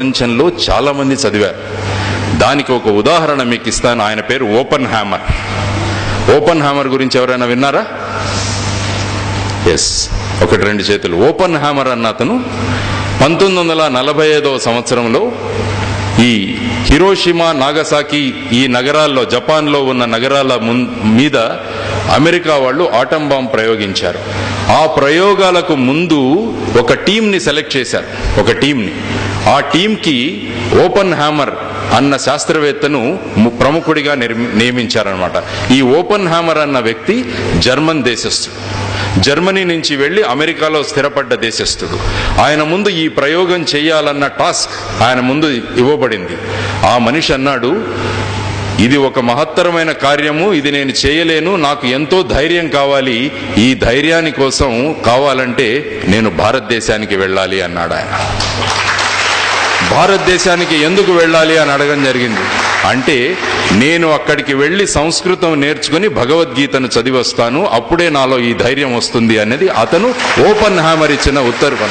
ప్రపంచంలో చాలా మంది చదివారు. దానికి ఒక ఉదాహరణ మీకు ఇస్తాను. ఆయన పేరు ఓపెన్ హ్యామర్. ఓపెన్ హ్యామర్ గురించి ఎవరైనా విన్నారా? ఎస్, ఒకటి రెండు చేతులు. ఓపెన్ హ్యామర్ అన్న అతను 1945వ సంవత్సరంలో ఈ హిరోషిమా, నాగసాకి ఈ నగరాల్లో, జపాన్లో ఉన్న నగరాల మీద అమెరికా వాళ్ళు ఆటం బాంబ్ ప్రయోగించారు. ఆ ప్రయోగాలకు ముందు ఒక టీంని సెలెక్ట్ చేశారు. ఒక టీంని, ఆ టీంకి ఓపెన్ హ్యామర్ అన్న శాస్త్రవేత్తను ప్రముఖుడిగా నియమించారనమాట. ఈ ఓపెన్ హ్యామర్ అన్న వ్యక్తి జర్మన్ దేశస్థుడు. జర్మనీ నుంచి వెళ్లి అమెరికాలో స్థిరపడ్డ దేశస్థుడు. ఆయన ముందు ఈ ప్రయోగం చేయాలన్న టాస్క్ ఆయన ముందు ఇవ్వబడింది. ఆ మనిషి అన్నాడు, ఇది ఒక మహత్తరమైన కార్యము, ఇది నేను చేయలేను, నాకు ఎంతో ధైర్యం కావాలి, ఈ ధైర్యాని కోసం కావాలంటే నేను భారతదేశానికి వెళ్ళాలి అన్నాడు ఆయన. భారతదేశానికి ఎందుకు వెళ్ళాలి అని అడగడం జరిగింది. అంటే నేను అక్కడికి వెళ్ళి సంస్కృతం నేర్చుకుని భగవద్గీతను చదివి వస్తాను, అప్పుడే నాలో ఈ ధైర్యం వస్తుంది అనేది అతను ఓపెన్ హ్యామర్ ఇచ్చిన ఉత్తర్వు.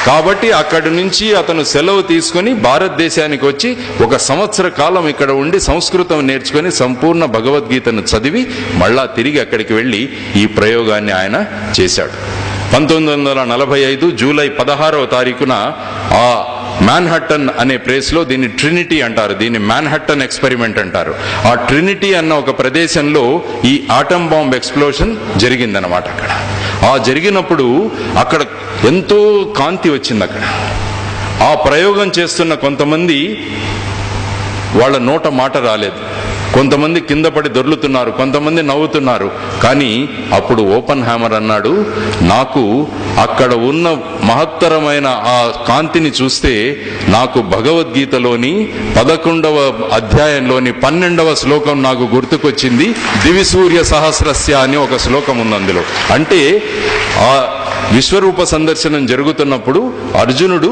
కాబట్టి అక్కడి నుంచి అతను సెలవు తీసుకుని భారతదేశానికి వచ్చి 1 సంవత్సర కాలం ఇక్కడ ఉండి సంస్కృతం నేర్చుకుని సంపూర్ణ భగవద్గీతను చదివి మళ్ళా తిరిగి అక్కడికి వెళ్ళి ఈ ప్రయోగాన్ని ఆయన చేశాడు. 1945 జూలై 16వ తారీఖున ఆ మ్యాన్హట్టన్ అనే ప్లేస్లో, దీన్ని ట్రినిటీ అంటారు, దీన్ని మ్యాన్హట్టన్ ఎక్స్పెరిమెంట్ అంటారు. ఆ ట్రినిటీ అన్న ఒక ప్రదేశంలో ఈ ఆటం బాంబ్ ఎక్స్ప్లోషన్ జరిగిందనమాట. అక్కడ ఆ జరిగినప్పుడు అక్కడ ఎంతో కాంతి వచ్చింది. అక్కడ ఆ ప్రయోగం చేస్తున్న కొంతమంది వాళ్ళ నోట మాట రాలేదు, కొంతమంది కింద పడి దొర్లుతున్నారు, కొంతమంది నవ్వుతున్నారు. కానీ అప్పుడు ఓపెన్ హ్యామర్ అన్నాడు, నాకు అక్కడ ఉన్న మహత్తరమైన ఆ కాంతిని చూస్తే నాకు భగవద్గీతలోని 11వ అధ్యాయంలోని 12వ శ్లోకం నాకు గుర్తుకొచ్చింది. దివిసూర్య సహస్రస్య అని ఒక శ్లోకం ఉంది అందులో. అంటే ఆ విశ్వరూప సందర్శనం జరుగుతున్నప్పుడు అర్జునుడు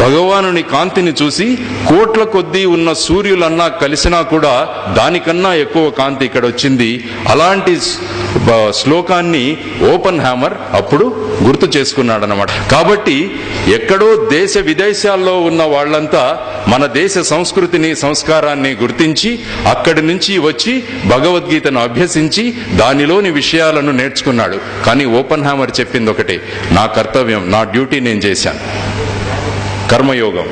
భగవానుని కాంతిని చూసి కోట్ల కొద్దీ ఉన్న సూర్యులన్నా కలిసినా కూడా దానికన్నా ఎక్కువ కాంతి ఇక్కడ వచ్చింది. అలాంటి శ్లోకాన్ని ఓపెన్ హ్యామర్ అప్పుడు గుర్తు చేసుకున్నాడనమాట. కాబట్టి ఎక్కడో దేశ విదేశాల్లో ఉన్న వాళ్ళంతా మన దేశ సంస్కృతిని, సంస్కారాన్ని గుర్తించి అక్కడి నుంచి వచ్చి భగవద్గీతను అభ్యసించి దానిలోని విషయాలను నేర్చుకున్నాడు. కానీ ఓపెన్ హ్యామర్ చెప్పింది ఒకటే, నా కర్తవ్యం, నా డ్యూటీ నేను చేశాను, కర్మయోగం.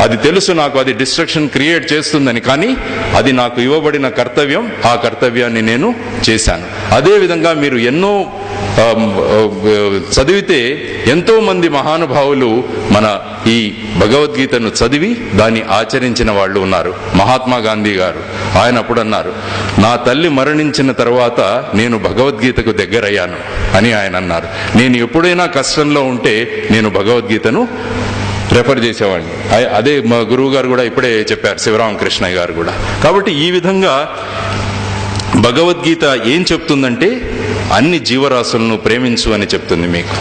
అది తెలుసు నాకు, అది డిస్ట్రక్షన్ క్రియేట్ చేస్తుందని, కానీ అది నాకు ఇవ్వబడిన కర్తవ్యం, ఆ కర్తవ్యాన్ని నేను చేశాను. అదేవిధంగా మీరు ఎన్నో చదివితే ఎంతో మంది మహానుభావులు మన ఈ భగవద్గీతను చదివి దాన్ని ఆచరించిన వాళ్ళు ఉన్నారు. మహాత్మా గాంధీ గారు, ఆయన అప్పుడు అన్నారు, నా తల్లి మరణించిన తర్వాత నేను భగవద్గీతకు దగ్గరయ్యాను అని ఆయన అన్నారు. నేను ఎప్పుడైనా కష్టంలో ఉంటే నేను భగవద్గీతను రెఫర్ చేసేవాడిని. అదే మా గురువు గారు కూడా ఇప్పుడే చెప్పారు, శివరామకృష్ణ గారు కూడా. కాబట్టి ఈ విధంగా భగవద్గీత ఏం చెప్తుందంటే అన్ని జీవరాశులను ప్రేమించు అని చెప్తుంది. మీకు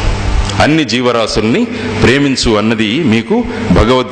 అన్ని జీవరాశుల్ని ప్రేమించు అన్నది మీకు భగవద్గీత